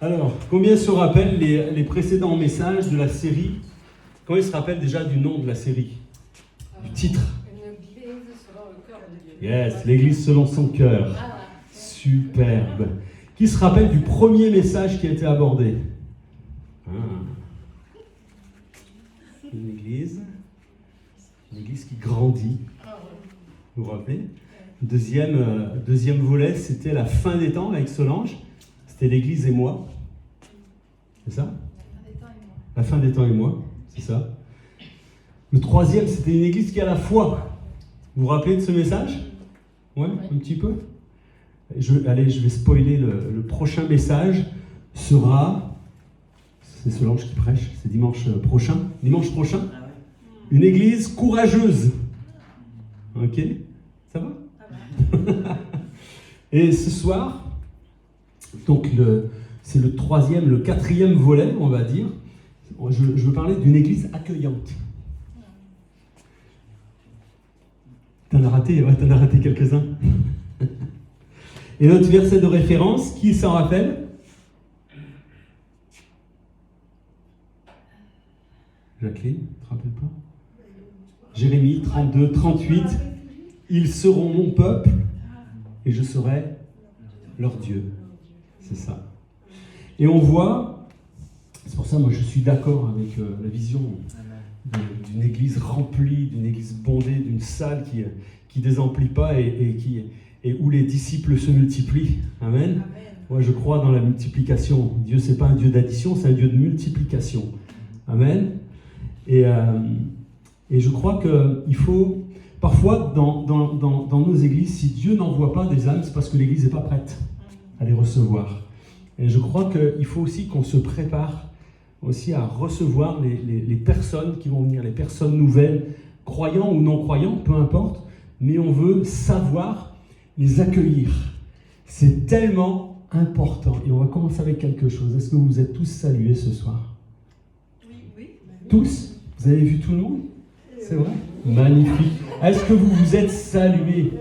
Alors, combien se rappellent les précédents messages de la série? Combien se rappellent déjà du nom de la série? Du titre? Une église selon le cœur de Dieu. Yes, l'église selon son cœur. Superbe. Qui se rappelle du premier message qui a été abordé? Une église qui grandit. Vous vous rappelez? Deuxième volet, c'était la fin des temps avec Solange. C'était l'église et moi. C'est ça? La fin des temps et moi. C'est ça. Le troisième, c'était une église qui a la foi. Vous vous rappelez de ce message? Ouais, un petit peu. Je vais spoiler le prochain message sera, c'est Solange qui prêche, c'est dimanche prochain. Une église courageuse. Ok? Ça va? Et ce soir, donc c'est le quatrième volet, on va dire. Je veux parler d'une église accueillante. T'en as raté quelques-uns. Et notre verset de référence, qui s'en rappelle? Jacqueline, tu te rappelles pas? Jérémie 32, 38. Ils seront mon peuple et je serai leur Dieu. C'est ça. Et on voit, c'est pour ça moi je suis d'accord avec la vision d'une église remplie, d'une église bondée, d'une salle qui désemplit pas et où les disciples se multiplient. Amen. Moi je crois dans la multiplication. Dieu c'est pas un Dieu d'addition, c'est un Dieu de multiplication. Amen. Et je crois qu'il faut, parfois dans nos églises, si Dieu n'envoie pas des âmes, c'est parce que l'église n'est pas prête à les recevoir. Et je crois qu'il faut aussi qu'on se prépare aussi à recevoir les personnes qui vont venir, les personnes nouvelles, croyants ou non croyants, peu importe, mais on veut savoir les accueillir. C'est tellement important. Et on va commencer avec quelque chose. Est-ce que vous êtes tous salués ce soir? Oui. Tous? Vous avez vu tout le monde? C'est vrai? Magnifique. Est-ce que vous vous êtes salués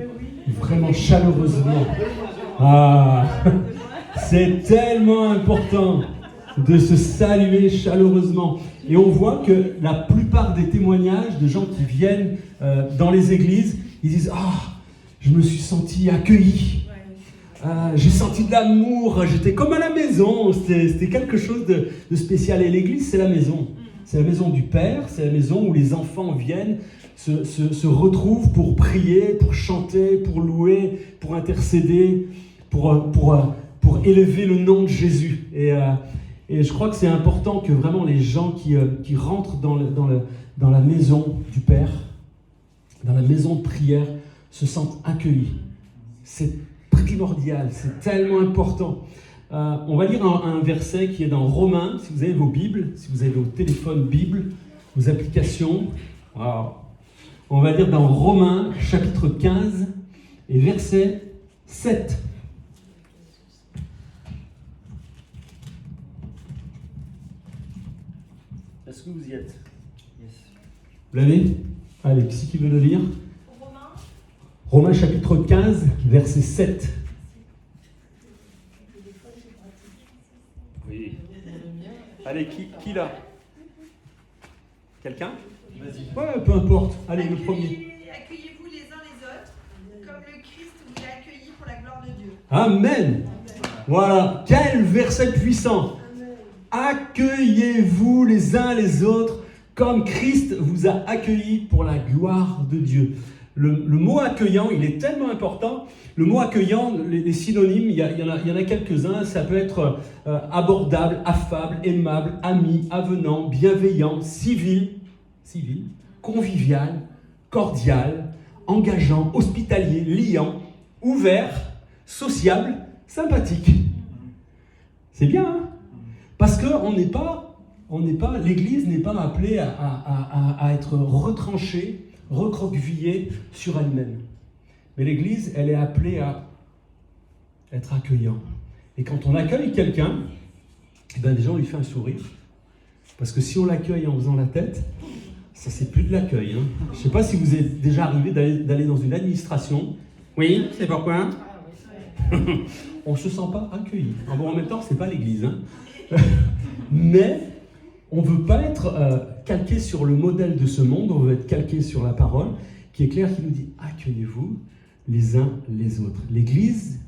vraiment chaleureusement? Ah, c'est tellement important de se saluer chaleureusement. Et on voit que la plupart des témoignages de gens qui viennent dans les églises, ils disent « Ah, je me suis senti accueilli. J'ai senti de l'amour, j'étais comme à la maison. » C'était quelque chose de spécial. Et l'église, c'est la maison. C'est la maison du Père, c'est la maison où les enfants viennent, se retrouvent pour prier, pour chanter, pour louer, pour intercéder, pour élever le nom de Jésus. Et je crois que c'est important que vraiment les gens qui rentrent dans la maison du Père, dans la maison de prière, se sentent accueillis. C'est primordial, c'est tellement important. On va lire un verset qui est dans Romains, si vous avez vos Bibles, si vous avez vos téléphones Bible, vos applications. Wow. On va lire dans Romains, chapitre 15, et verset 7. Est-ce que vous y êtes? Yes. Vous l'avez? Allez, qui veut le lire? Romains chapitre 15, verset 7. Oui. Allez, qui là? Quelqu'un? Vas-y. Ouais, peu importe. Allez, le premier. Accueillez-vous les uns les autres, comme le Christ vous a accueillis pour la gloire de Dieu. Amen. Voilà, quel verset puissant. Accueillez-vous les uns les autres, comme Christ vous a accueillis pour la gloire de Dieu. Le mot accueillant, il est tellement important. Le mot accueillant, les synonymes, il y en a quelques-uns. Ça peut être abordable, affable, aimable, ami, avenant, bienveillant, civil, convivial, cordial, engageant, hospitalier, liant, ouvert, sociable, sympathique. C'est bien, hein? Parce que l'Église n'est pas appelée à être retranchée, recroquevillée sur elle-même. Mais l'Église, elle est appelée à être accueillant. Et quand on accueille quelqu'un, eh bien déjà on lui fait un sourire. Parce que si on l'accueille en faisant la tête, ça c'est plus de l'accueil. Hein. Je ne sais pas si vous êtes déjà arrivé d'aller dans une administration. Oui, c'est pourquoi on ne se sent pas accueilli. Bon, en même temps, ce n'est pas l'église. Hein. Mais on ne veut pas être calqué sur le modèle de ce monde, on veut être calqué sur la parole, qui est claire, qui nous dit accueillez-vous les uns les autres. L'église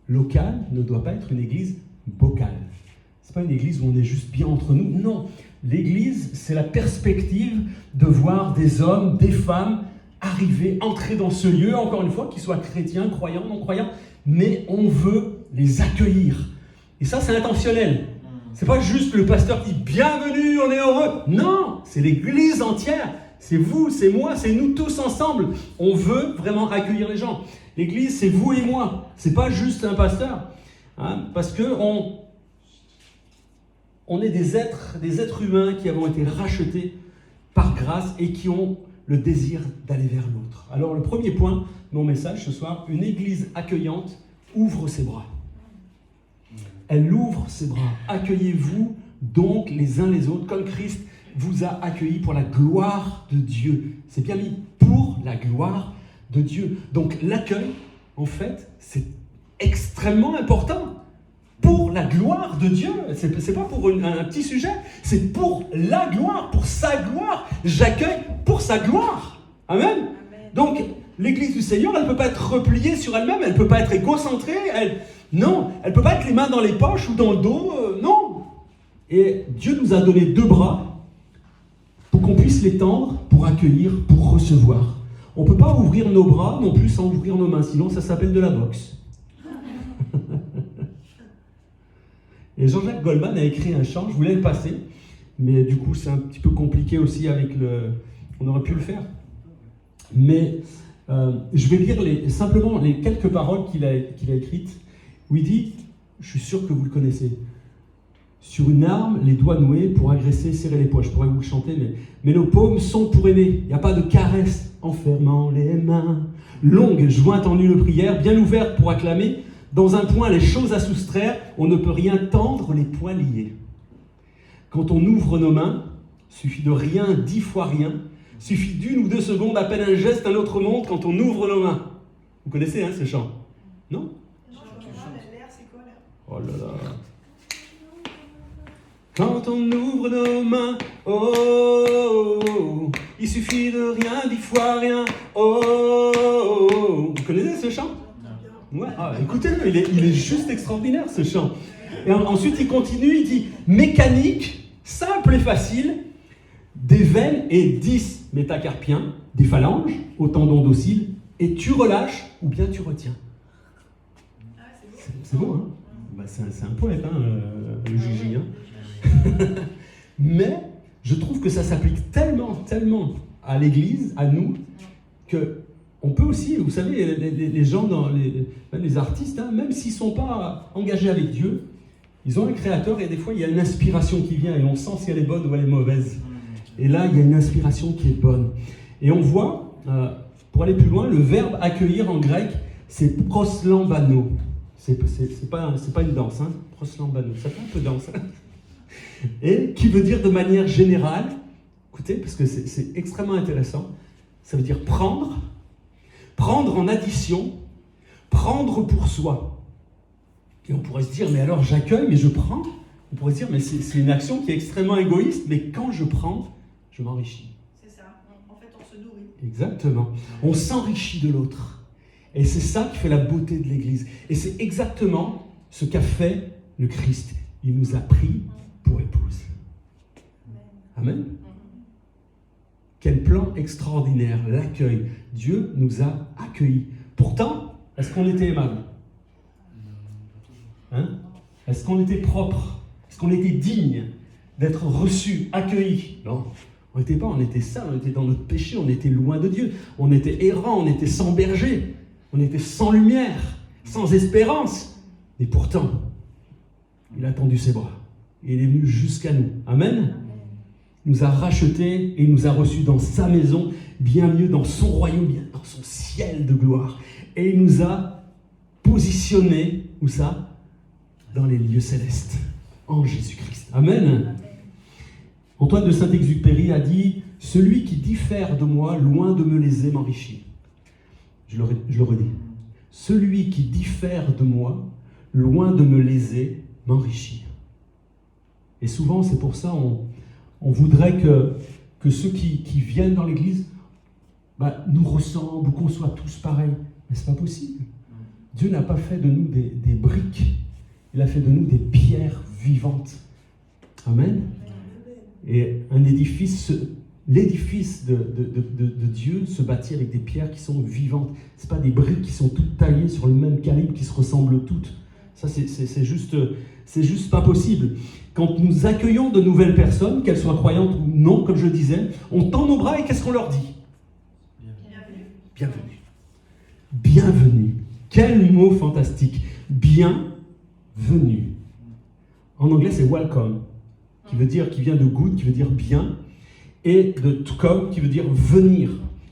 locale ne doit pas être une église bocale. Ce n'est pas une église où on est juste bien entre nous. Non, l'église, c'est la perspective de voir des hommes, des femmes arriver, entrer dans ce lieu, encore une fois, qu'ils soient chrétiens, croyants, non-croyants, mais on veut les accueillir. Et ça, c'est intentionnel. C'est pas juste le pasteur qui dit « Bienvenue, on est heureux ». Non, c'est l'église entière. C'est vous, c'est moi, c'est nous tous ensemble. On veut vraiment accueillir les gens. L'église, c'est vous et moi. C'est pas juste un pasteur. Hein, parce que on est des êtres humains qui avons été rachetés par grâce et qui ont le désir d'aller vers l'autre. Alors le premier point de mon message ce soir, une église accueillante ouvre ses bras. Elle ouvre ses bras. Accueillez-vous donc les uns les autres comme Christ vous a accueillis pour la gloire de Dieu. C'est bien mis, pour la gloire de Dieu. Donc l'accueil, en fait, c'est extrêmement important. Pour la gloire de Dieu. C'est pas pour un petit sujet, c'est pour la gloire, pour sa gloire. J'accueille pour sa gloire. Amen. Amen. Donc, l'église du Seigneur, elle ne peut pas être repliée sur elle-même, elle ne peut pas être égocentrée, non, elle ne peut pas être les mains dans les poches ou dans le dos, non. Et Dieu nous a donné 2 bras pour qu'on puisse les tendre, pour accueillir, pour recevoir. On ne peut pas ouvrir nos bras non plus sans ouvrir nos mains, sinon ça s'appelle de la boxe. Et Jean-Jacques Goldman a écrit un chant, je voulais le passer, mais du coup c'est un petit peu compliqué aussi avec le... On aurait pu le faire. Mais je vais lire simplement les quelques paroles qu'il a écrites, où il dit, je suis sûr que vous le connaissez, sur une arme, les doigts noués pour agresser, serrer les poings. Je pourrais vous le chanter, mais nos paumes sont pour aimer. Il n'y a pas de caresse en fermant les mains. Longues, jointes en une prière, bien ouvertes pour acclamer. Dans un point, les choses à soustraire, on ne peut rien tendre, les poings liés. Quand on ouvre nos mains, suffit de rien, 10 fois rien, suffit d'1 ou 2 secondes, à peine un geste, un autre monde, quand on ouvre nos mains. Vous connaissez ce chant? Non? L'air, c'est quoi là? Oh là là. Quand on ouvre nos mains, oh, il suffit de rien, 10 fois rien, oh. Vous connaissez ce chant? Ouais, écoutez-le, il est juste extraordinaire ce chant. Et ensuite il continue, il dit mécanique, simple et facile, des veines et 10 métacarpiens, des phalanges, aux tendons dociles, et tu relâches ou bien tu retiens. C'est beau, hein? Bah, c'est un poète, hein, le Gigi. Hein. Mais je trouve que ça s'applique tellement à l'église, à nous, que on peut aussi, vous savez, les gens, même les artistes, hein, même s'ils ne sont pas engagés avec Dieu, ils ont un créateur et des fois il y a une inspiration qui vient et on sent si elle est bonne ou elle est mauvaise. Et là, il y a une inspiration qui est bonne. Et on voit, pour aller plus loin, le verbe accueillir en grec, c'est proslambano. C'est pas une danse, hein, proslambano, ça fait un peu danse. Hein. Et qui veut dire de manière générale, écoutez, parce que c'est extrêmement intéressant, ça veut dire prendre en addition, prendre pour soi. Et on pourrait se dire, mais alors j'accueille, mais je prends. On pourrait se dire, mais c'est une action qui est extrêmement égoïste, mais quand je prends, je m'enrichis. C'est ça, en fait on se nourrit. Exactement. On s'enrichit de l'autre. Et c'est ça qui fait la beauté de l'Église. Et c'est exactement ce qu'a fait le Christ. Il nous a pris pour épouse. Amen. Quel plan extraordinaire, l'accueil. Dieu nous a accueillis. Pourtant, est-ce qu'on était aimable? Hein? Est-ce qu'on était propre? Est-ce qu'on était digne d'être reçu, accueilli? Non, on n'était pas, on était sale, on était dans notre péché, on était loin de Dieu, on était errant, on était sans berger, on était sans lumière, sans espérance. Et pourtant, il a tendu ses bras. Et il est venu jusqu'à nous. Amen. Il nous a rachetés et il nous a reçus dans sa maison, bien mieux dans son royaume, bien dans son ciel de gloire. Et il nous a positionnés, où ça? Dans les lieux célestes, en Jésus-Christ. Amen. Antoine de Saint-Exupéry a dit « Celui qui diffère de moi, loin de me léser, m'enrichit. » Je le redis. « Celui qui diffère de moi, loin de me léser, m'enrichit. » Et souvent, c'est pour ça on voudrait que ceux qui viennent dans l'église nous ressemblent ou qu'on soit tous pareils. Mais ce n'est pas possible. Dieu n'a pas fait de nous des briques. Il a fait de nous des pierres vivantes. Amen. Et l'édifice de Dieu se bâtit avec des pierres qui sont vivantes. Ce pas des briques qui sont toutes taillées sur le même calibre, qui se ressemblent toutes. Ça, c'est juste pas possible. Quand nous accueillons de nouvelles personnes, qu'elles soient croyantes ou non, comme je le disais, on tend nos bras et qu'est-ce qu'on leur dit ? Bienvenue. Bienvenue. Quel mot fantastique. Bienvenue. En anglais, c'est welcome, qui vient de good, qui veut dire bien, et de to come, qui veut dire venir.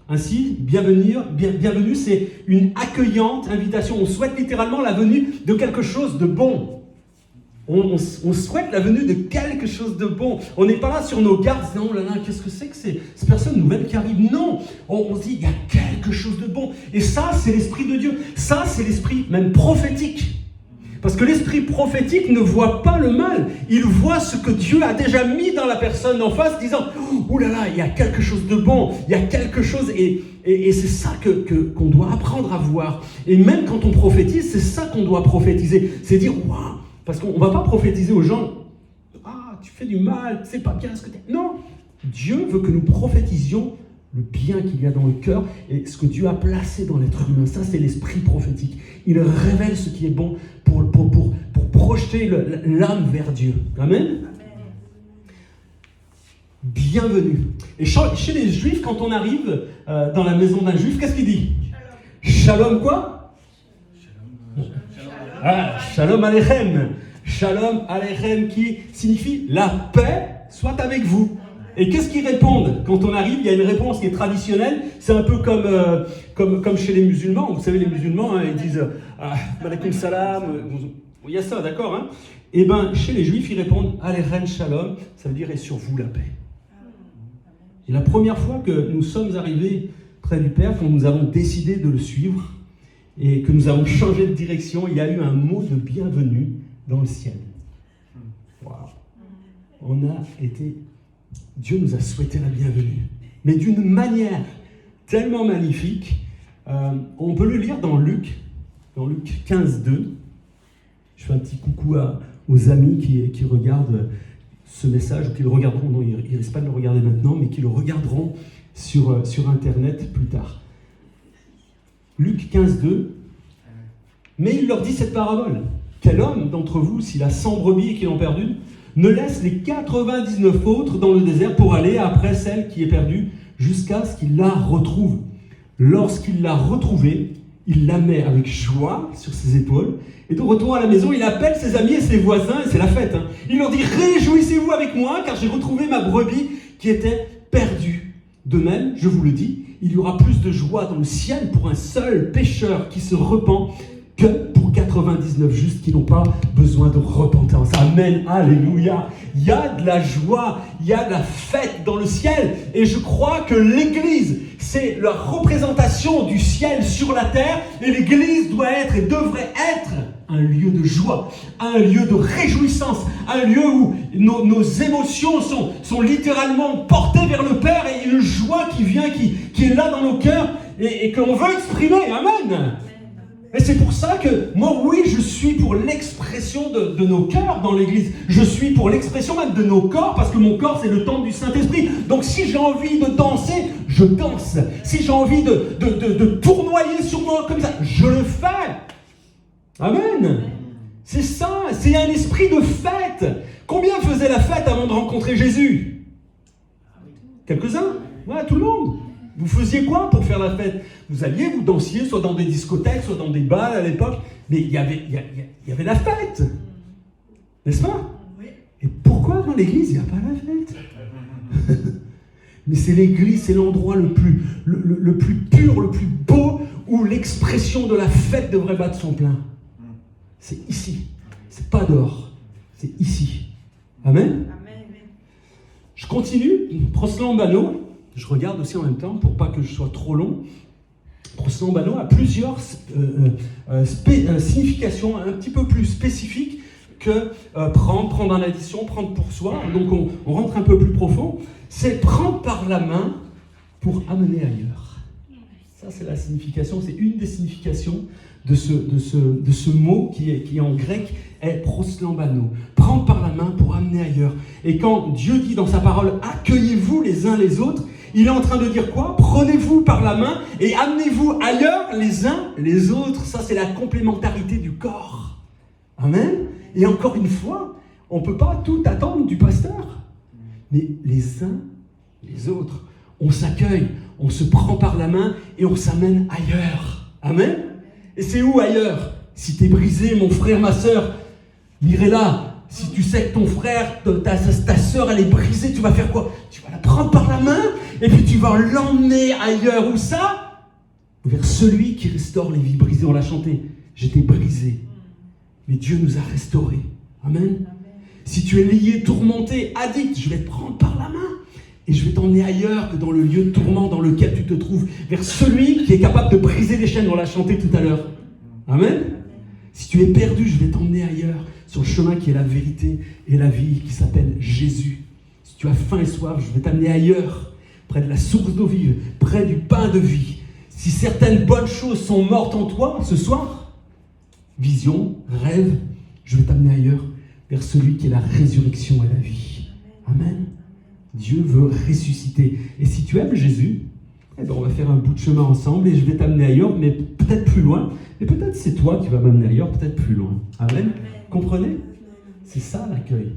Ainsi, bienvenue, c'est une accueillante invitation. On souhaite littéralement la venue de quelque chose de bon. On souhaite la venue de quelque chose de bon. On n'est pas là sur nos gardes, non, oh là là, qu'est-ce que c'est ces personnes nouvelles qui arrivent? Non, on se dit, il y a quelque chose de bon. Et ça, c'est l'esprit de Dieu. Ça, c'est l'esprit même prophétique. Parce que l'esprit prophétique ne voit pas le mal. Il voit ce que Dieu a déjà mis dans la personne en face, disant, oh là là, il y a quelque chose de bon, il y a quelque chose, et c'est ça qu'on doit apprendre à voir. Et même quand on prophétise, c'est ça qu'on doit prophétiser. C'est dire, waouh, parce qu'on ne va pas prophétiser aux gens, ah, tu fais du mal, c'est pas bien ce que tu es. Non, Dieu veut que nous prophétisions le bien qu'il y a dans le cœur et ce que Dieu a placé dans l'être humain. Ça, c'est l'esprit prophétique. Il révèle ce qui est bon pour projeter l'âme vers Dieu. Amen. Bienvenue. Et chez les Juifs, quand on arrive dans la maison d'un Juif, qu'est-ce qu'il dit ? Shalom quoi ? Shalom Aleichem. Shalom Aleichem qui signifie la paix soit avec vous. Et qu'est-ce qu'ils répondent quand on arrive? Il y a une réponse qui est traditionnelle. C'est un peu comme chez les musulmans. Vous savez, les musulmans, ils disent Malaikum salam. Il y a ça, d'accord, hein? Et bien, chez les Juifs, ils répondent Aleichem shalom. Ça veut dire et sur vous la paix. Et la première fois que nous sommes arrivés près du Père, quand nous avons décidé de le suivre et que nous avons changé de direction, il y a eu un mot de bienvenue dans le ciel. Wow. On a été... Dieu nous a souhaité la bienvenue, mais d'une manière tellement magnifique. On peut le lire dans Luc 15, 2. Je fais un petit coucou aux amis qui regardent ce message, ou qui le regarderont, non, ils ne risquent pas de le regarder maintenant, mais qui le regarderont sur Internet plus tard. Luc 15, 2. Mais il leur dit cette parabole. Quel homme d'entre vous, s'il a 100 brebis et qu'il en perd une, ne laisse les 99 autres dans le désert pour aller après celle qui est perdue jusqu'à ce qu'il la retrouve. Lorsqu'il l'a retrouvée, il la met avec joie sur ses épaules et de retour à la maison, il appelle ses amis et ses voisins et c'est la fête. Il leur dit « Réjouissez-vous avec moi car j'ai retrouvé ma brebis qui était perdue. » De même, je vous le dis, il y aura plus de joie dans le ciel pour un seul pécheur qui se repent que pour 99 justes qui n'ont pas besoin de repentance. Amen, alléluia. Il y a de la joie, il y a de la fête dans le ciel. Et je crois que l'Église, c'est la représentation du ciel sur la terre. Et l'Église doit être et devrait être un lieu de joie, un lieu de réjouissance, un lieu où nos émotions sont littéralement portées vers le Père et une joie qui vient, qui est là dans nos cœurs et qu'on veut exprimer. Amen. Et c'est pour ça que, moi, oui, je suis pour l'expression de nos cœurs dans l'Église. Je suis pour l'expression même de nos corps, parce que mon corps, c'est le temple du Saint-Esprit. Donc, si j'ai envie de danser, je danse. Si j'ai envie de tournoyer sur moi comme ça, je le fais. Amen. C'est ça, c'est un esprit de fête. Combien faisaient la fête avant de rencontrer Jésus? Quelques-uns? Ouais, tout le monde. Vous faisiez quoi pour faire la fête? Vous alliez, vous dansiez, soit dans des discothèques, soit dans des bals à l'époque, mais il y avait la fête, n'est-ce pas? Oui. Et pourquoi dans l'église, il n'y a pas la fête? Mais c'est l'église, c'est l'endroit le plus pur, le plus beau, où l'expression de la fête devrait battre son plein. C'est ici, c'est pas dehors, c'est ici. Amen? Je continue, proslambano, je regarde aussi en même temps pour pas que je sois trop long. Proslambano a plusieurs significations un petit peu plus spécifiques que prendre en addition, prendre pour soi. Donc on rentre un peu plus profond. C'est prendre par la main pour amener ailleurs. Ça c'est la signification, c'est une des significations de ce mot qui en grec est proslambano. Prendre par la main pour amener ailleurs. Et quand Dieu dit dans sa parole « accueillez-vous les uns les autres », il est en train de dire quoi? Prenez-vous par la main et amenez-vous ailleurs les uns les autres. Ça, c'est la complémentarité du corps. Amen. Et encore une fois, on ne peut pas tout attendre du pasteur. Mais les uns les autres, on s'accueille, on se prend par la main et on s'amène ailleurs. Amen. Et c'est où ailleurs? Si tu es brisé, mon frère, ma soeur, Mirella, si tu sais que ton frère, ta soeur, elle est brisée, tu vas faire quoi? Tu vas la prendre par la main et puis tu vas l'emmener ailleurs. Où ça? Vers celui qui restaure les vies brisées. On l'a chanté. J'étais brisé, mais Dieu nous a restaurés. Amen. Si tu es lié, tourmenté, addict, je vais te prendre par la main et je vais t'emmener ailleurs que dans le lieu de tourment dans lequel tu te trouves. Vers celui qui est capable de briser les chaînes. On l'a chanté tout à l'heure. Amen. Si tu es perdu, je vais t'emmener ailleurs, sur le chemin qui est la vérité et la vie, qui s'appelle Jésus. Si tu as faim et soif, je vais t'amener ailleurs, près de la source d'eau vive, près du pain de vie. Si certaines bonnes choses sont mortes en toi ce soir, vision, rêve, je vais t'amener ailleurs, vers celui qui est la résurrection et la vie. Amen. Dieu veut ressusciter. Et si tu aimes Jésus, eh bien on va faire un bout de chemin ensemble et je vais t'amener ailleurs, mais peut-être plus loin. Et peut-être c'est toi qui vas m'amener ailleurs, peut-être plus loin. Amen. Comprenez? C'est ça l'accueil.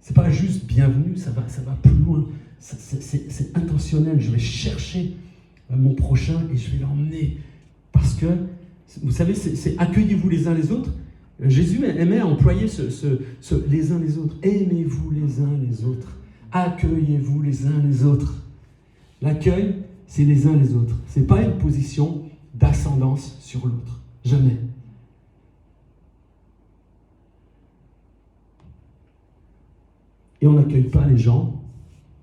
C'est pas juste bienvenue, ça va plus loin. C'est intentionnel. Je vais chercher mon prochain et je vais l'emmener. Parce que, vous savez, c'est accueillez-vous les uns les autres. Jésus aimait employer les uns les autres. Aimez-vous les uns les autres. Accueillez-vous les uns les autres. L'accueil, c'est les uns les autres. C'est pas une position d'ascendance sur l'autre. Jamais. Et on n'accueille pas les gens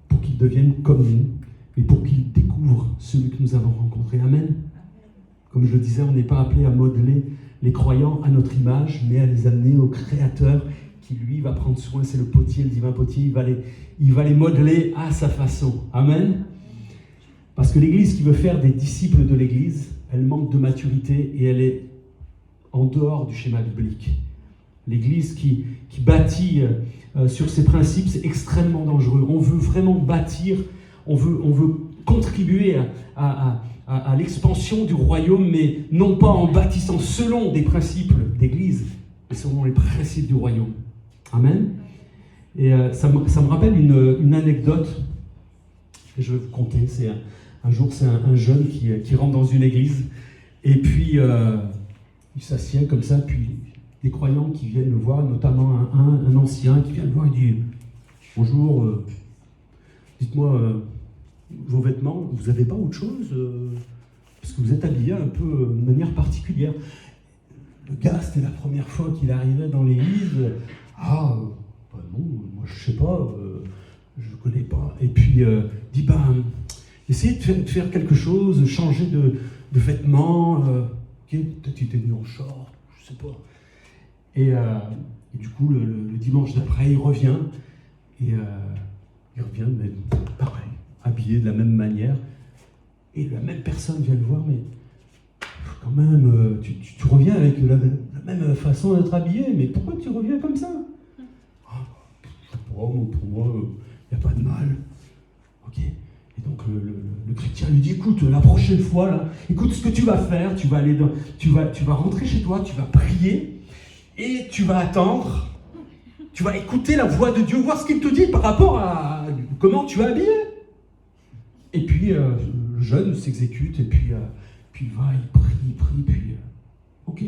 pour qu'ils deviennent comme nous, mais pour qu'ils découvrent celui que nous avons rencontré. Amen. Comme je le disais, on n'est pas appelé à modeler les croyants à notre image, mais à les amener au Créateur qui, lui, va prendre soin. C'est le potier, le divin potier. Il va les modeler à sa façon. Amen. Parce que l'Église qui veut faire des disciples de l'Église, elle manque de maturité et elle est en dehors du schéma biblique. L'Église qui bâtit sur ses principes, c'est extrêmement dangereux. On veut vraiment bâtir, on veut contribuer à l'expansion du royaume, mais non pas en bâtissant selon des principes d'Église, mais selon les principes du royaume. Amen. Et ça me rappelle une anecdote que je vais vous conter. C'est un jour, c'est un jeune qui rentre dans une église, et puis il s'assied comme ça, puis des croyants qui viennent le voir, notamment un ancien qui vient le voir et dit « Bonjour, dites-moi, vos vêtements, vous n'avez pas autre chose parce que vous êtes habillé un peu de manière particulière. » Le gars, c'était la première fois qu'il arrivait dans l'église. « Ah, bah non, moi je sais pas, je connais pas. » Et puis dit « essayez de faire quelque chose, changer de vêtements. Ok, peut-être il était venu en short, je sais pas. » Et du coup, le dimanche d'après, il revient. Et il revient, mais pareil, habillé de la même manière. Et la même personne vient le voir, mais quand même, tu reviens avec la même façon d'être habillé, mais pourquoi tu reviens comme ça? Je sais pas, pour moi, il n'y a pas de mal. Ok. Et donc le chrétien lui dit, écoute, la prochaine fois, là, écoute ce que tu vas faire, tu vas rentrer chez toi, tu vas prier, et tu vas attendre, tu vas écouter la voix de Dieu, voir ce qu'il te dit par rapport à comment tu es habillé. Et puis le jeune s'exécute, et puis il va, il prie, puis ok.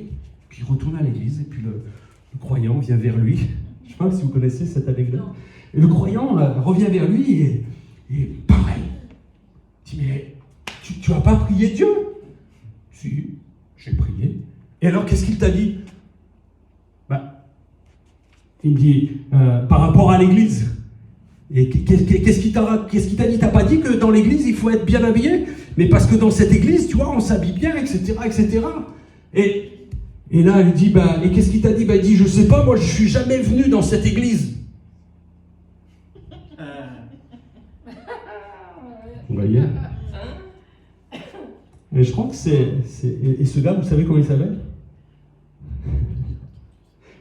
Puis il retourne à l'église, et puis le croyant vient vers lui. Je ne sais pas si vous connaissez cette anecdote. Et le croyant revient vers lui, et pareil. Il dit, mais tu n'as pas prié Dieu? Si, j'ai prié. Et alors, qu'est-ce qu'il t'a dit? Il me dit, par rapport à l'église. Et qu'est-ce qui t'a dit? T'as pas dit que dans l'église, il faut être bien habillé? Mais parce que dans cette église, tu vois, on s'habille bien, etc., etc. Et là, elle dit, et qu'est-ce qu'il t'a dit? Il dit, je sais pas, moi, je suis jamais venu dans cette église. Vous voyez? Et je crois que et ce gars, vous savez comment il s'appelle?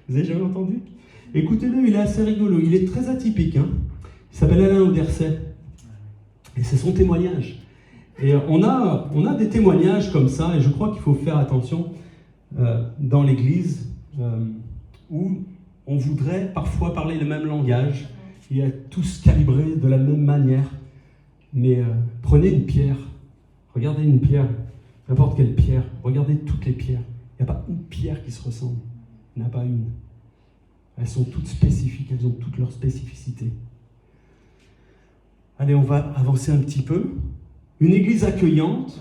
Vous avez jamais entendu? Écoutez-le, il est assez rigolo. Il est très atypique. Il s'appelle Alain Auderset. Et c'est son témoignage. Et on a des témoignages comme ça, et je crois qu'il faut faire attention dans l'Église où on voudrait parfois parler le même langage et être tous calibrés de la même manière. Mais prenez une pierre, regardez une pierre, n'importe quelle pierre, regardez toutes les pierres. Il n'y a pas une pierre qui se ressemble, il n'y en a pas une. Elles sont toutes spécifiques, elles ont toutes leurs spécificités. Allez, on va avancer un petit peu. Une église accueillante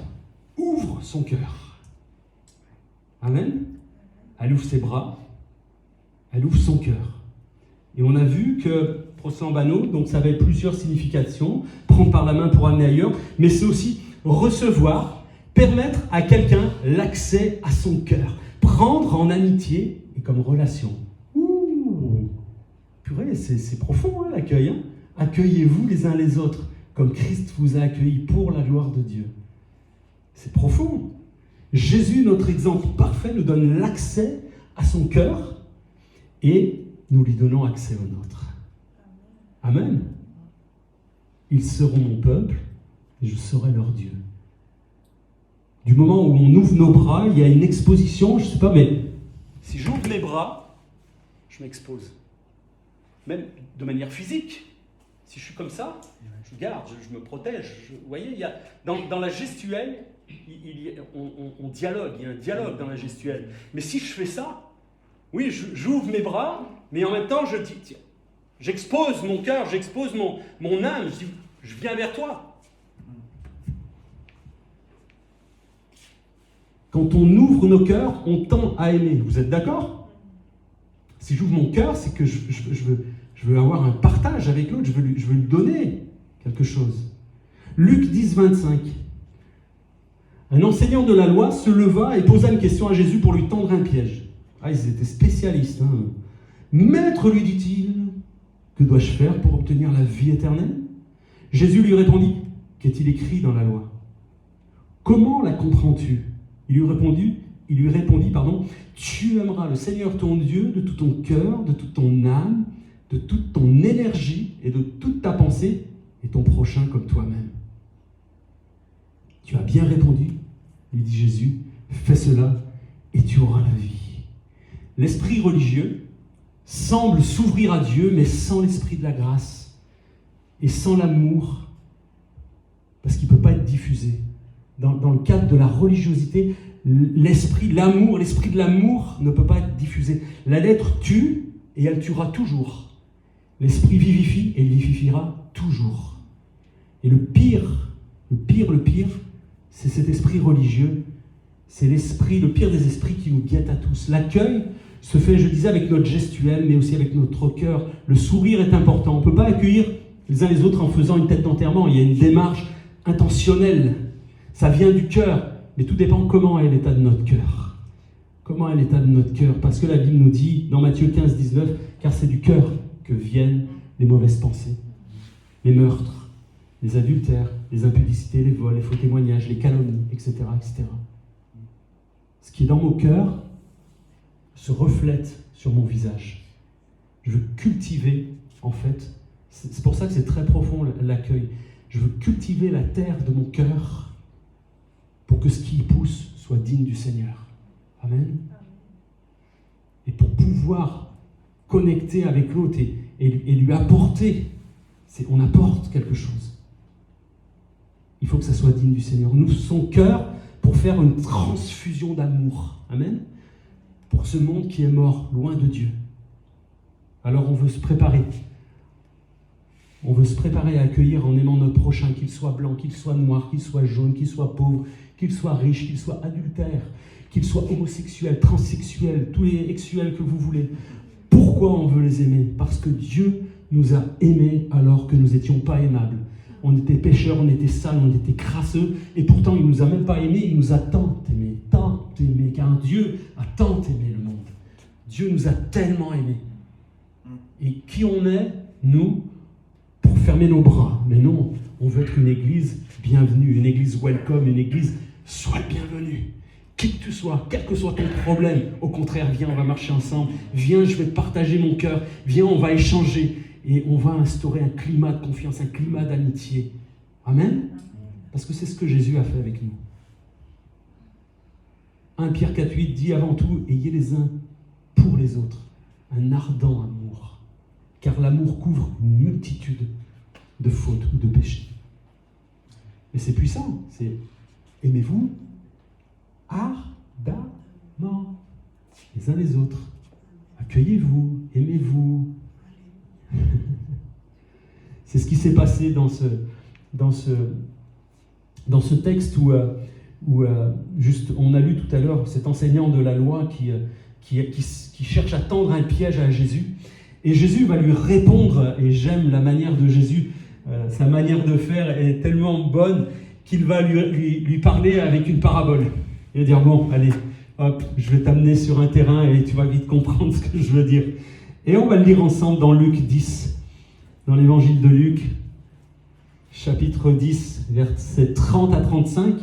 ouvre son cœur. Amen. Elle ouvre ses bras, elle ouvre son cœur. Et on a vu que proslambano, donc ça avait plusieurs significations, prendre par la main pour amener ailleurs, mais c'est aussi recevoir, permettre à quelqu'un l'accès à son cœur, prendre en amitié et comme relation. Ouh, purée, c'est profond l'accueil. Accueillez-vous les uns les autres, comme Christ vous a accueillis pour la gloire de Dieu. C'est profond. Jésus, notre exemple parfait, nous donne l'accès à son cœur et nous lui donnons accès au nôtre. Amen. Ils seront mon peuple et je serai leur Dieu. Du moment où on ouvre nos bras, il y a une exposition, je ne sais pas, mais si j'ouvre mes bras, je m'expose. Même de manière physique. Si je suis comme ça, je garde, je me protège. Vous voyez, il y a, dans la gestuelle, on dialogue, il y a un dialogue dans la gestuelle. Mais si je fais ça, oui, j'ouvre mes bras, mais en même temps, je dis, tiens, j'expose mon cœur, j'expose mon âme, je dis, je viens vers toi. Quand on ouvre nos cœurs, on tend à aimer. Vous êtes d'accord? Si j'ouvre mon cœur, c'est que je veux avoir un partage avec l'autre, je veux lui donner quelque chose. Luc 10, 25. Un enseignant de la loi se leva et posa une question à Jésus pour lui tendre un piège. Ah, ils étaient spécialistes. Maître, lui dit-il, que dois-je faire pour obtenir la vie éternelle? Jésus lui répondit, qu'est-il écrit dans la loi? Comment la comprends-tu? Il lui répondit, tu aimeras le Seigneur ton Dieu de tout ton cœur, de toute ton âme, de toute ton énergie et de toute ta pensée, et ton prochain comme toi-même. Tu as bien répondu, lui dit Jésus, fais cela et tu auras la vie. L'esprit religieux semble s'ouvrir à Dieu, mais sans l'esprit de la grâce et sans l'amour, parce qu'il ne peut pas être diffusé. Dans le cadre de la religiosité, l'esprit de l'amour ne peut pas être diffusé. La lettre tue et elle tuera toujours. L'esprit vivifie et il vivifiera toujours. Et le pire, c'est cet esprit religieux. C'est le pire des esprits qui nous guette à tous. L'accueil se fait, je disais, avec notre gestuelle, mais aussi avec notre cœur. Le sourire est important. On ne peut pas accueillir les uns les autres en faisant une tête d'enterrement. Il y a une démarche intentionnelle. Ça vient du cœur. Mais tout dépend comment est l'état de notre cœur. Comment est l'état de notre cœur? Parce que la Bible nous dit, dans Matthieu 15, 19, car c'est du cœur que viennent les mauvaises pensées, les meurtres, les adultères, les impudicités, les vols, les faux témoignages, les calomnies, etc., etc. Ce qui est dans mon cœur se reflète sur mon visage. Je veux cultiver, en fait, c'est pour ça que c'est très profond l'accueil. Je veux cultiver la terre de mon cœur pour que ce qui y pousse soit digne du Seigneur. Amen. Et pour pouvoir connecter avec l'autre et lui apporter, on apporte quelque chose. Il faut que ça soit digne du Seigneur. Nous, son cœur, pour faire une transfusion d'amour. Amen. Pour ce monde qui est mort, loin de Dieu. Alors on veut se préparer. On veut se préparer à accueillir en aimant notre prochain, qu'il soit blanc, qu'il soit noir, qu'il soit jaune, qu'il soit pauvre, qu'il soit riche, qu'il soit adultère, qu'il soit homosexuel, transsexuel, tous les exuels que vous voulez. Pourquoi on veut les aimer? Parce que Dieu nous a aimés alors que nous n'étions pas aimables. On était pécheurs, on était sales, on était crasseux, et pourtant il ne nous a même pas aimés, il nous a tant aimés, car Dieu a tant aimé le monde. Dieu nous a tellement aimés. Et qui on est, nous, pour fermer nos bras? Mais non, on veut être une église bienvenue, une église welcome, une église sois le bienvenu. Qui que tu sois, quel que soit ton problème, au contraire, viens, on va marcher ensemble. Viens, je vais te partager mon cœur. Viens, on va échanger. Et on va instaurer un climat de confiance, un climat d'amitié. Amen? Parce que c'est ce que Jésus a fait avec nous. 1 Pierre 4,8 dit avant tout, ayez les uns pour les autres un ardent amour. Car l'amour couvre une multitude de fautes ou de péchés. Mais c'est puissant, c'est aimez-vous ardemment les uns les autres. Accueillez-vous, aimez-vous. C'est ce qui s'est passé dans ce texte où juste, on a lu tout à l'heure cet enseignant de la loi qui cherche à tendre un piège à Jésus. Et Jésus va lui répondre, et j'aime la manière de Jésus, sa manière de faire est tellement bonne qu'il va lui parler avec une parabole. Il va dire, bon, allez, hop, je vais t'amener sur un terrain et tu vas vite comprendre ce que je veux dire. Et on va le lire ensemble dans Luc 10, dans l'évangile de Luc, chapitre 10, versets 30 à 35.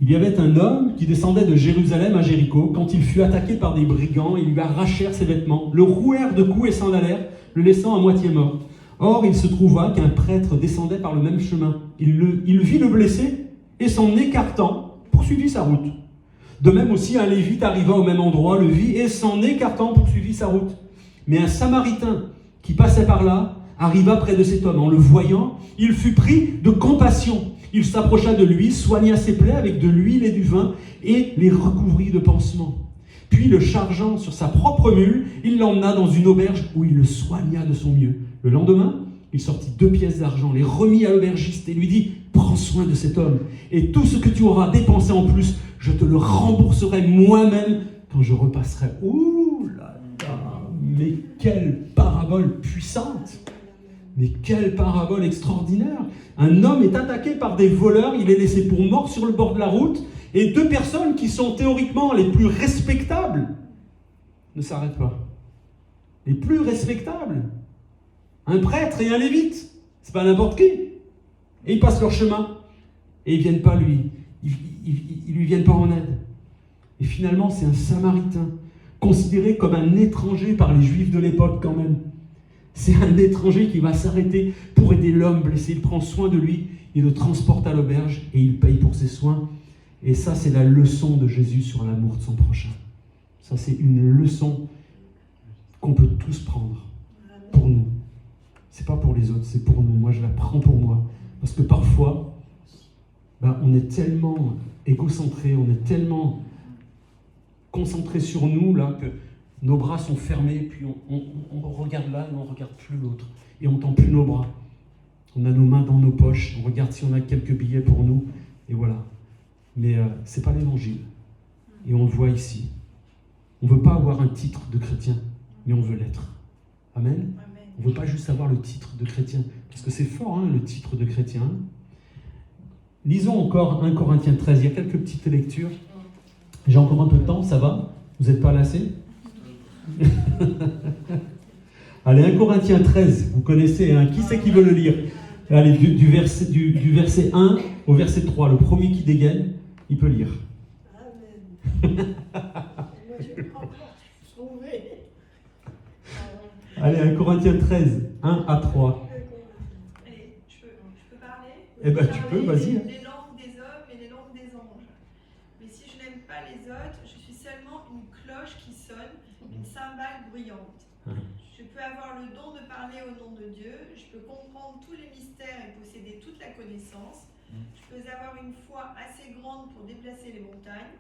Il y avait un homme qui descendait de Jérusalem à Jéricho. Quand il fut attaqué par des brigands, ils lui arrachèrent ses vêtements, le rouèrent de coups et s'en allèrent, le laissant à moitié mort. Or, il se trouva qu'un prêtre descendait par le même chemin. Il vit le blessé et s'en écartant, poursuivit sa route. De même aussi, un Lévite arriva au même endroit, le vit et s'en écartant, poursuivit sa route. Mais un Samaritain qui passait par là arriva près de cet homme. En le voyant, il fut pris de compassion. Il s'approcha de lui, soigna ses plaies avec de l'huile et du vin et les recouvrit de pansements. Puis, le chargeant sur sa propre mule, il l'emmena dans une auberge où il le soigna de son mieux. Le lendemain, il sortit 2 pièces d'argent, les remit à l'aubergiste et lui dit « Prends soin de cet homme, et tout ce que tu auras dépensé en plus, je te le rembourserai moi-même quand je repasserai. » Ouh là là, mais quelle parabole puissante! Mais quelle parabole extraordinaire! Un homme est attaqué par des voleurs, il est laissé pour mort sur le bord de la route, et 2 personnes qui sont théoriquement les plus respectables ne s'arrêtent pas. Les plus respectables. Un prêtre et un lévite, c'est pas n'importe qui. Et ils passent leur chemin, et ils viennent pas lui viennent pas en aide. Et finalement, c'est un Samaritain, considéré comme un étranger par les Juifs de l'époque quand même. C'est un étranger qui va s'arrêter pour aider l'homme blessé. Il prend soin de lui, il le transporte à l'auberge et il paye pour ses soins. Et ça, c'est la leçon de Jésus sur l'amour de son prochain. Ça, c'est une leçon qu'on peut tous prendre pour nous. C'est pas pour les autres, c'est pour nous. Moi, je la prends pour moi. Parce que parfois, on est tellement égocentré, on est tellement concentré sur nous, là, que nos bras sont fermés, puis on regarde là, mais on ne regarde plus l'autre. Et on ne tend plus nos bras. On a nos mains dans nos poches, on regarde si on a quelques billets pour nous, et voilà. Mais ce n'est pas l'évangile. Et on le voit ici. On ne veut pas avoir un titre de chrétien, mais on veut l'être. Amen. On ne veut pas juste avoir le titre de chrétien. Parce que c'est fort, hein, le titre de chrétien. Lisons encore 1 Corinthiens 13. Il y a quelques petites lectures. J'ai encore un peu de temps, ça va? Vous n'êtes pas lassés? Allez, 1 Corinthiens 13, vous connaissez, hein? Qui c'est qui veut le lire? Allez, du verset 1 au verset 3, le premier qui dégaine, il peut lire. Amen. Allez, 1 Corinthiens 13, 1 à 3. Allez, je peux parler? Eh ben, tu peux, vas-y. Les langues des hommes et les langues des anges. Mais si je n'aime pas les autres, je suis seulement une cloche qui sonne, une cymbale bruyante. Je peux avoir le don de parler au nom de Dieu, je peux comprendre tous les mystères et posséder toute la connaissance, je peux avoir une foi assez grande pour déplacer les montagnes,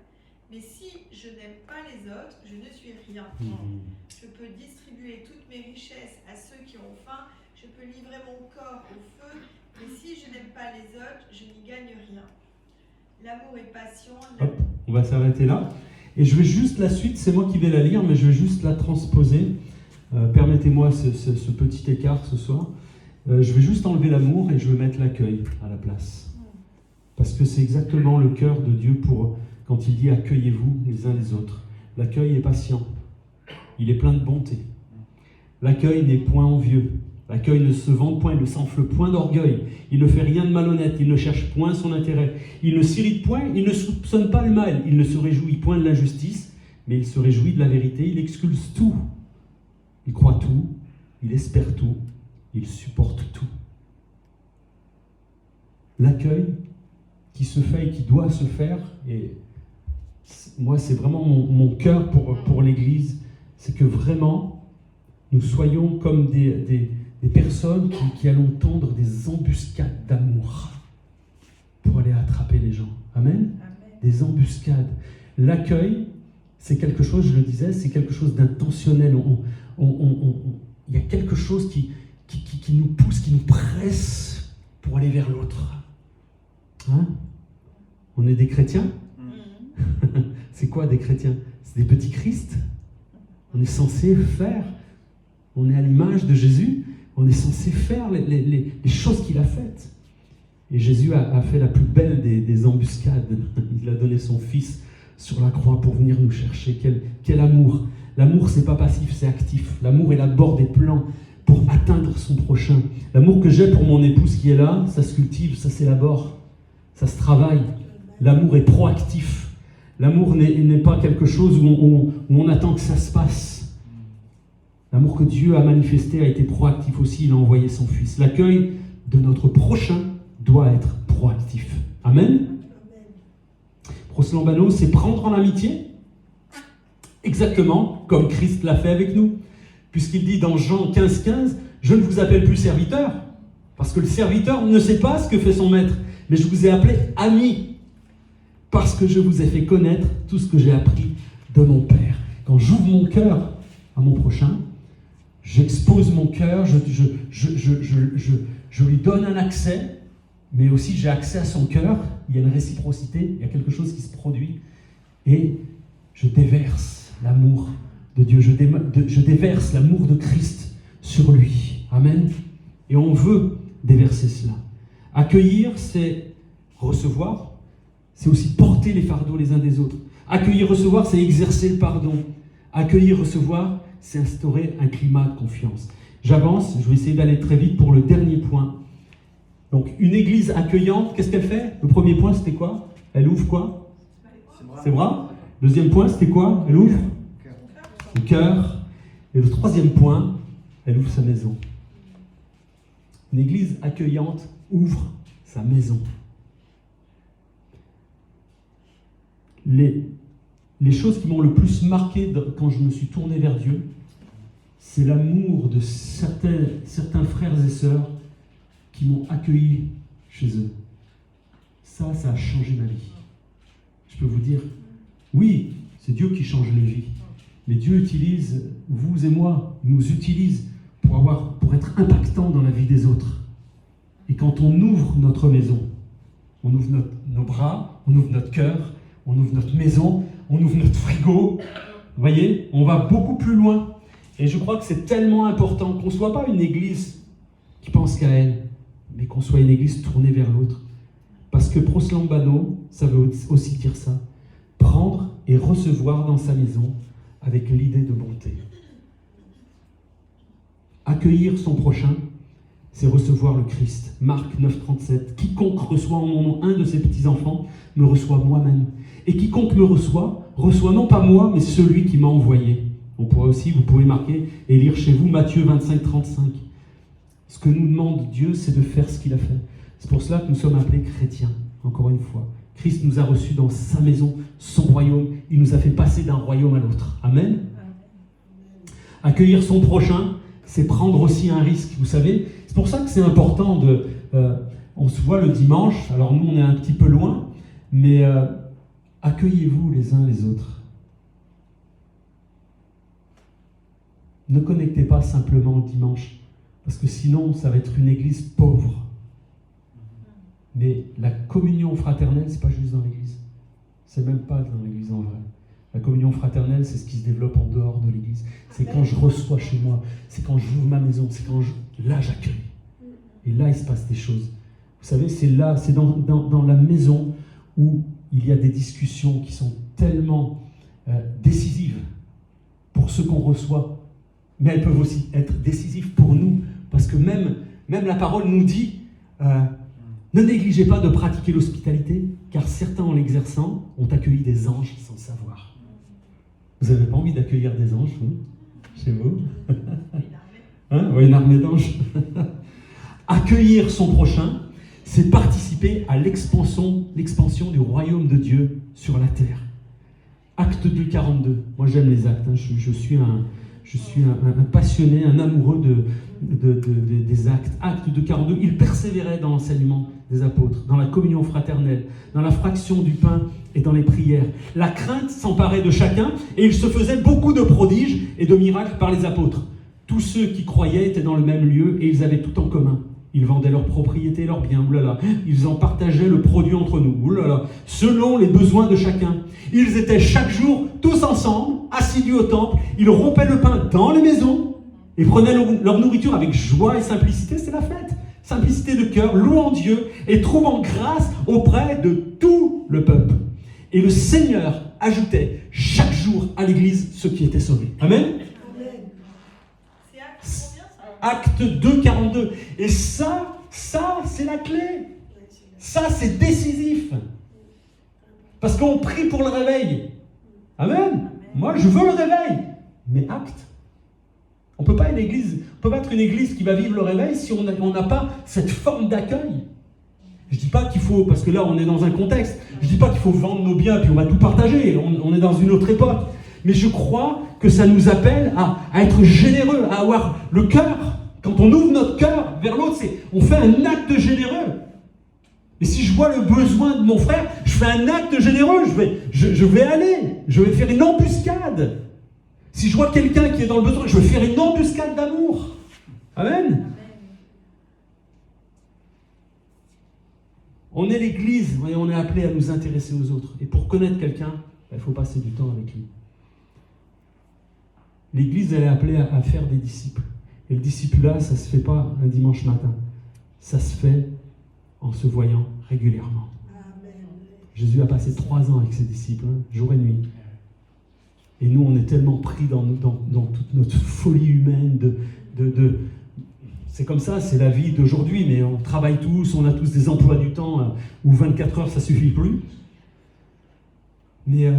mais si je n'aime pas les autres, je ne suis rien. Je peux distribuer toutes mes richesses à ceux qui ont faim, je peux livrer mon corps au feu, mais si je n'aime pas les autres, je n'y gagne rien. L'amour est patient. Hop, on va s'arrêter là. Et je vais juste la suite, c'est moi qui vais la lire, mais je vais juste la transposer. Permettez-moi ce petit écart ce soir. Je vais juste enlever l'amour et je vais mettre l'accueil à la place. Parce que c'est exactement le cœur de Dieu quand il dit « accueillez-vous les uns les autres ». L'accueil est patient, il est plein de bonté. L'accueil n'est point envieux. L'accueil ne se vante point, il ne s'enfle point d'orgueil. Il ne fait rien de malhonnête, il ne cherche point son intérêt. Il ne s'irrite point, il ne soupçonne pas le mal. Il ne se réjouit point de l'injustice, mais il se réjouit de la vérité. Il expulse tout. Il croit tout, il espère tout, il supporte tout. L'accueil qui se fait et qui doit se faire, et moi c'est vraiment mon cœur pour l'Église, c'est que vraiment nous soyons comme des personnes qui allons tendre des embuscades d'amour pour aller attraper les gens. Amen. Des embuscades. L'accueil, c'est quelque chose, je le disais, c'est quelque chose d'intentionnel. Il y a quelque chose qui nous pousse, qui nous presse pour aller vers l'autre. Hein? On est des chrétiens? C'est quoi des chrétiens? C'est des petits Christ. On est censé faire, on est à l'image de Jésus, on est censé faire les choses qu'il a faites. Et Jésus a fait la plus belle des embuscades. Il a donné son Fils sur la croix pour venir nous chercher. Quel amour! L'amour, c'est pas passif, c'est actif. L'amour, il aborde des plans pour atteindre son prochain. L'amour que j'ai pour mon épouse qui est là, ça se cultive, ça s'élabore, ça se travaille. L'amour est proactif. L'amour n'est pas quelque chose où on attend que ça se passe. L'amour que Dieu a manifesté a été proactif aussi, il a envoyé son Fils. L'accueil de notre prochain doit être proactif. Amen. Proslambano, c'est prendre en amitié, exactement comme Christ l'a fait avec nous. Puisqu'il dit dans Jean 15,15, « Je ne vous appelle plus serviteur, parce que le serviteur ne sait pas ce que fait son maître, mais je vous ai appelé ami, parce que je vous ai fait connaître tout ce que j'ai appris de mon Père. » Quand j'ouvre mon cœur à mon prochain, j'expose mon cœur, je lui donne un accès, mais aussi j'ai accès à son cœur, il y a une réciprocité, il y a quelque chose qui se produit, et je déverse l'amour de Dieu, je déverse l'amour de Christ sur lui. Amen. Et on veut déverser cela. Accueillir, c'est recevoir, c'est aussi porter les fardeaux les uns des autres. Accueillir, recevoir, c'est exercer le pardon. Accueillir, recevoir, c'est instaurer un climat de confiance. J'avance, je vais essayer d'aller très vite pour le dernier point. Donc, une église accueillante, qu'est-ce qu'elle fait? Le premier point, c'était quoi? Elle ouvre quoi? Ses bras. Deuxième point, c'était quoi? Elle ouvre le cœur. Et le troisième point, elle ouvre sa maison. Une église accueillante ouvre sa maison. Les choses qui m'ont le plus marqué quand je me suis tourné vers Dieu, c'est l'amour de certains frères et sœurs qui m'ont accueilli chez eux. Ça a changé ma vie. Je peux vous dire, oui, c'est Dieu qui change les vies. Mais Dieu utilise, vous et moi, nous utilise pour être impactant dans la vie des autres. Et quand on ouvre notre maison, on ouvre nos bras, on ouvre notre cœur, on ouvre notre maison, on ouvre notre frigo, vous voyez, on va beaucoup plus loin. Et je crois que c'est tellement important qu'on ne soit pas une église qui pense qu'à elle, mais qu'on soit une église tournée vers l'autre. Parce que proslambano, ça veut aussi dire ça. Prendre et recevoir dans sa maison avec l'idée de bonté. Accueillir son prochain, c'est recevoir le Christ. Marc 9,37. Quiconque reçoit en mon nom un de ses petits-enfants me reçoit moi-même. Et quiconque me reçoit non pas moi, mais celui qui m'a envoyé. Vous pouvez marquer et lire chez vous Matthieu 25,35. Ce que nous demande Dieu, c'est de faire ce qu'il a fait. C'est pour cela que nous sommes appelés chrétiens, encore une fois. Christ nous a reçus dans sa maison, son royaume. Il nous a fait passer d'un royaume à l'autre. Amen. Accueillir son prochain, c'est prendre aussi un risque. Vous savez, c'est pour ça que c'est important on se voit le dimanche, alors nous on est un petit peu loin, mais accueillez-vous les uns les autres. Ne connectez pas simplement le dimanche, parce que sinon ça va être une église pauvre. Mais la communion fraternelle, c'est pas juste dans l'église. C'est même pas dans l'église en vrai. La communion fraternelle, c'est ce qui se développe en dehors de l'église. C'est quand je reçois chez moi, c'est quand j'ouvre ma maison, c'est quand là j'accueille. Et là, il se passe des choses. Vous savez, c'est là, c'est dans la maison où il y a des discussions qui sont tellement décisives pour ceux qu'on reçoit, mais elles peuvent aussi être décisives pour nous, parce que même la parole nous dit ne négligez pas de pratiquer l'hospitalité, car certains, en l'exerçant, ont accueilli des anges sans le savoir. Vous n'avez pas envie d'accueillir des anges, vous, chez vous? Hein? Oui, une armée d'anges. Accueillir son prochain, c'est participer à l'expansion du royaume de Dieu sur la terre. Acte 2, 42. Moi, j'aime les actes. Hein. Je suis un passionné, un amoureux des actes. Acte 2, 42. Il persévérait dans l'enseignement des apôtres, dans la communion fraternelle, dans la fraction du pain et dans les prières. La crainte s'emparait de chacun et il se faisait beaucoup de prodiges et de miracles par les apôtres. Tous ceux qui croyaient étaient dans le même lieu et ils avaient tout en commun. Ils vendaient leurs propriétés et leurs biens, oulala. Ils en partageaient le produit entre nous, oulala, selon les besoins de chacun. Ils étaient chaque jour tous ensemble, assidus au temple. Ils rompaient le pain dans les maisons et prenaient leur nourriture avec joie et simplicité. C'est la fête. Simplicité de cœur, louant Dieu et trouvant grâce auprès de tout le peuple. Et le Seigneur ajoutait chaque jour à l'église ceux qui étaient sauvés. Amen. C'est acte combien ça? Acte 2, 42. Et ça, c'est la clé. Ça, c'est décisif. Parce qu'on prie pour le réveil. Amen. Moi, je veux le réveil. Mais acte. On ne peut pas être une église qui va vivre le réveil si on n'a pas cette forme d'accueil. Je ne dis pas qu'il faut, parce que là, on est dans un contexte, je ne dis pas qu'il faut vendre nos biens puis on va tout partager. On est dans une autre époque. Mais je crois que ça nous appelle à être généreux, à avoir le cœur. Quand on ouvre notre cœur vers l'autre, on fait un acte généreux. Et si je vois le besoin de mon frère, je fais un acte généreux. Je vais aller. Je vais faire une embuscade. Si je vois quelqu'un qui est dans le besoin, je vais faire une embuscade d'amour. Amen. On est l'église, et on est appelé à nous intéresser aux autres. Et pour connaître quelqu'un, il faut passer du temps avec lui. L'église, elle est appelée à faire des disciples. Et le discipulat, ça ne se fait pas un dimanche matin. Ça se fait en se voyant régulièrement. Amen. Jésus a passé 3 ans avec ses disciples, jour et nuit. Et nous, on est tellement pris dans toute notre folie humaine c'est comme ça, c'est la vie d'aujourd'hui, mais on travaille tous, on a tous des emplois du temps où 24 heures, ça ne suffit plus. Mais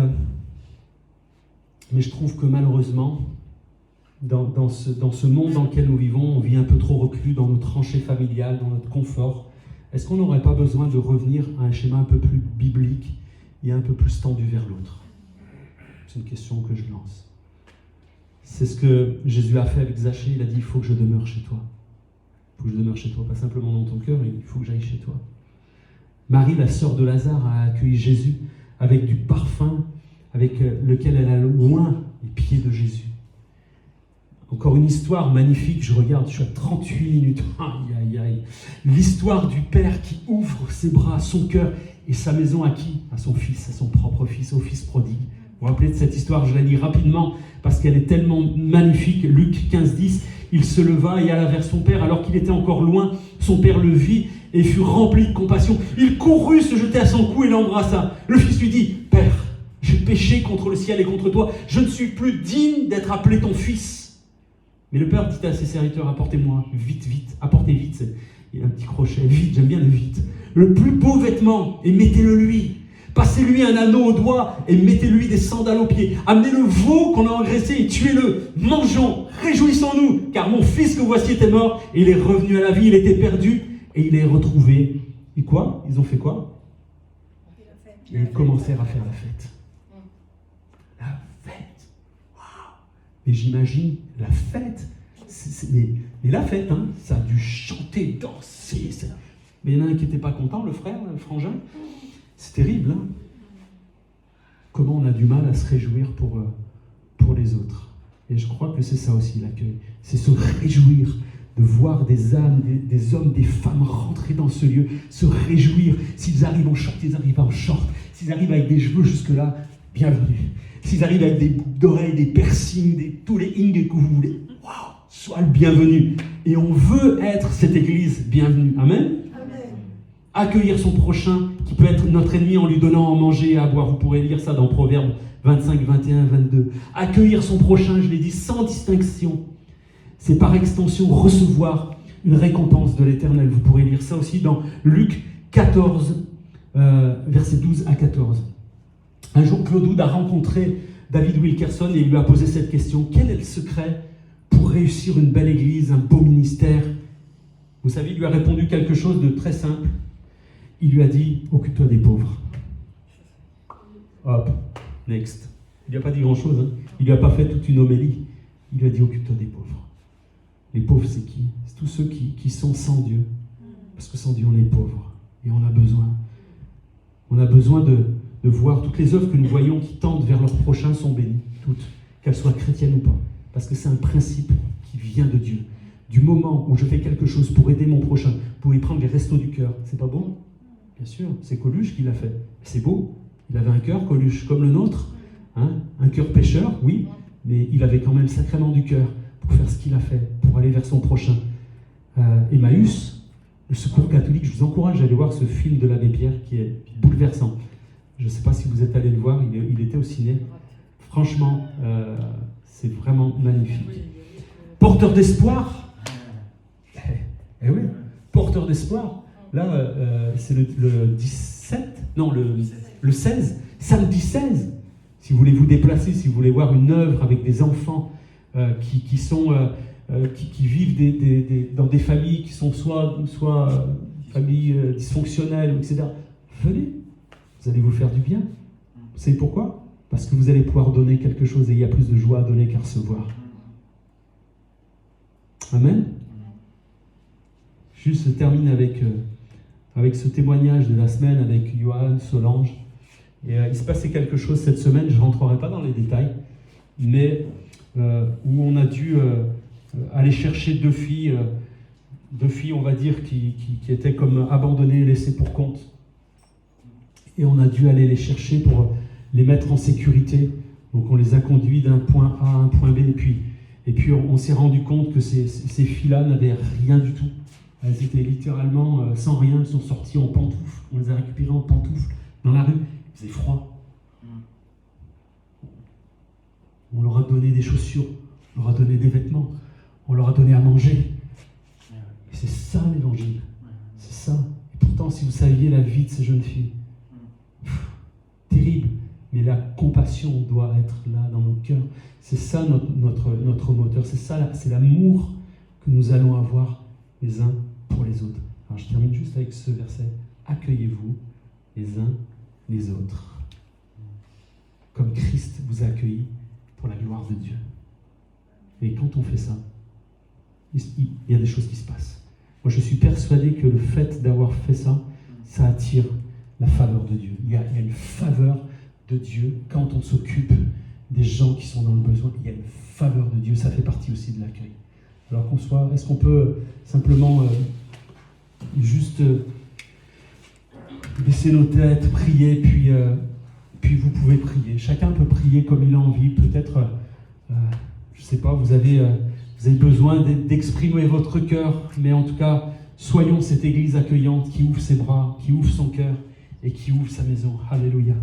je trouve que malheureusement, dans ce monde dans lequel nous vivons, on vit un peu trop reclus dans nos tranchées familiales, dans notre confort. Est-ce qu'on n'aurait pas besoin de revenir à un schéma un peu plus biblique et un peu plus tendu vers l'autre? C'est une question que je lance. C'est ce que Jésus a fait avec Zachée. Il a dit, il faut que je demeure chez toi. Il faut que je demeure chez toi, pas simplement dans ton cœur, il faut que j'aille chez toi. Marie, la sœur de Lazare, a accueilli Jésus avec du parfum avec lequel elle a loin les pieds de Jésus. Encore une histoire magnifique, je suis à 38 minutes. Aïe, aïe, aïe. L'histoire du Père qui ouvre ses bras, son cœur et sa maison à qui? À son fils, à son propre fils, au fils prodigue. Vous vous rappelez de cette histoire? Je la lis rapidement parce qu'elle est tellement magnifique. Luc 15, 10. Il se leva et alla vers son père alors qu'il était encore loin. Son père le vit et fut rempli de compassion. Il courut se jeter à son cou et l'embrassa. Le fils lui dit, « Père, j'ai péché contre le ciel et contre toi. Je ne suis plus digne d'être appelé ton fils. » Mais le père dit à ses serviteurs, « Apportez-moi, vite, vite, apportez vite. » Il y a un petit crochet, vite, j'aime bien le vite. Le plus beau vêtement et mettez-le lui. Passez-lui un anneau au doigt et mettez-lui des sandales aux pieds. Amenez le veau qu'on a engraissé et tuez-le. Mangeons, réjouissons-nous, car mon fils que voici était mort et il est revenu à la vie, il était perdu et il est retrouvé. Et quoi? Ils ont fait quoi? Et ils commencèrent à faire la fête. La fête. Waouh! Mais j'imagine la fête. Mais la fête, hein, ça a dû chanter, danser. Mais il y en a un qui n'était pas content, le frère, le frangin. C'est terrible, hein? Comment on a du mal à se réjouir pour les autres. Et je crois que c'est ça aussi l'accueil. C'est se réjouir de voir des âmes, des hommes, des femmes rentrer dans ce lieu, se réjouir. S'ils arrivent en short, ils arrivent en short. S'ils arrivent avec des cheveux jusque-là, bienvenue. S'ils arrivent avec des boucles d'oreilles, des piercings, tous les ing que vous voulez, waouh, sois le bienvenu. Et on veut être cette église bienvenue. Amen. Amen. Accueillir son prochain, qui peut être notre ennemi, en lui donnant à manger et à boire. Vous pourrez lire ça dans Proverbes 25, 21, 22. Accueillir son prochain, je l'ai dit, sans distinction. C'est par extension recevoir une récompense de l'Éternel. Vous pourrez lire ça aussi dans Luc 14, versets 12 à 14. Un jour, Claude Wood a rencontré David Wilkerson et il lui a posé cette question. Quel est le secret pour réussir une belle église, un beau ministère? Vous savez, il lui a répondu quelque chose de très simple. Il lui a dit, occupe-toi des pauvres. Hop, next. Il lui a pas dit grand-chose, hein. Il lui a pas fait toute une homélie. Il lui a dit, occupe-toi des pauvres. Les pauvres, c'est qui? C'est tous ceux qui sont sans Dieu. Parce que sans Dieu, on est pauvre. Et on a besoin. On a besoin de voir toutes les œuvres que nous voyons qui tendent vers leur prochain sont bénies. Toutes. Qu'elles soient chrétiennes ou pas. Parce que c'est un principe qui vient de Dieu. Du moment où je fais quelque chose pour aider mon prochain, pour y prendre les restos du cœur, c'est pas bon? Bien sûr, c'est Coluche qui l'a fait. C'est beau. Il avait un cœur, Coluche, comme le nôtre. Hein? Un cœur pécheur, oui. Mais il avait quand même sacrément du cœur pour faire ce qu'il a fait, pour aller vers son prochain. Emmaüs, le secours catholique, je vous encourage à aller voir ce film de l'abbé Pierre qui est bouleversant. Je ne sais pas si vous êtes allé le voir, il était au ciné. Franchement, c'est vraiment magnifique. Porteur d'espoir. Eh oui, porteur d'espoir. Là, c'est le 17, non, le 16, samedi 16. Si vous voulez vous déplacer, si vous voulez voir une œuvre avec des enfants qui vivent dans des familles qui sont soit familles dysfonctionnelles, etc. Venez, vous allez vous faire du bien. Vous savez pourquoi? Parce que vous allez pouvoir donner quelque chose et il y a plus de joie à donner qu'à recevoir. Amen. Juste, je termine avec ce témoignage de la semaine avec Johan, Solange. Et il se passait quelque chose cette semaine, je ne rentrerai pas dans les détails, mais où on a dû aller chercher deux filles, on va dire, qui étaient comme abandonnées, laissées pour compte. Et on a dû aller les chercher pour les mettre en sécurité. Donc on les a conduits d'un point A à un point B, et puis on s'est rendu compte que ces filles-là n'avaient rien du tout. Elles étaient littéralement sans rien, elles sont sorties en pantoufles, on les a récupérées en pantoufles dans la rue. Il faisait froid. On leur a donné des chaussures, on leur a donné des vêtements, on leur a donné à manger. Et c'est ça l'évangile. C'est ça. Et pourtant, si vous saviez la vie de ces jeunes filles, terrible, mais la compassion doit être là dans nos cœurs. C'est ça notre moteur, c'est ça, c'est l'amour que nous allons avoir les uns pour les autres. Alors je termine juste avec ce verset. Accueillez-vous les uns les autres, comme Christ vous a accueillis pour la gloire de Dieu. Et quand on fait ça, il y a des choses qui se passent. Moi, je suis persuadé que le fait d'avoir fait ça, ça attire la faveur de Dieu. Il y a une faveur de Dieu quand on s'occupe des gens qui sont dans le besoin. Il y a une faveur de Dieu, ça fait partie aussi de l'accueil. Alors est-ce qu'on peut simplement juste baisser nos têtes, prier, puis vous pouvez prier. Chacun peut prier comme il a envie. Peut-être, je ne sais pas, vous avez besoin d'exprimer votre cœur, mais en tout cas, soyons cette église accueillante qui ouvre ses bras, qui ouvre son cœur et qui ouvre sa maison. Alléluia.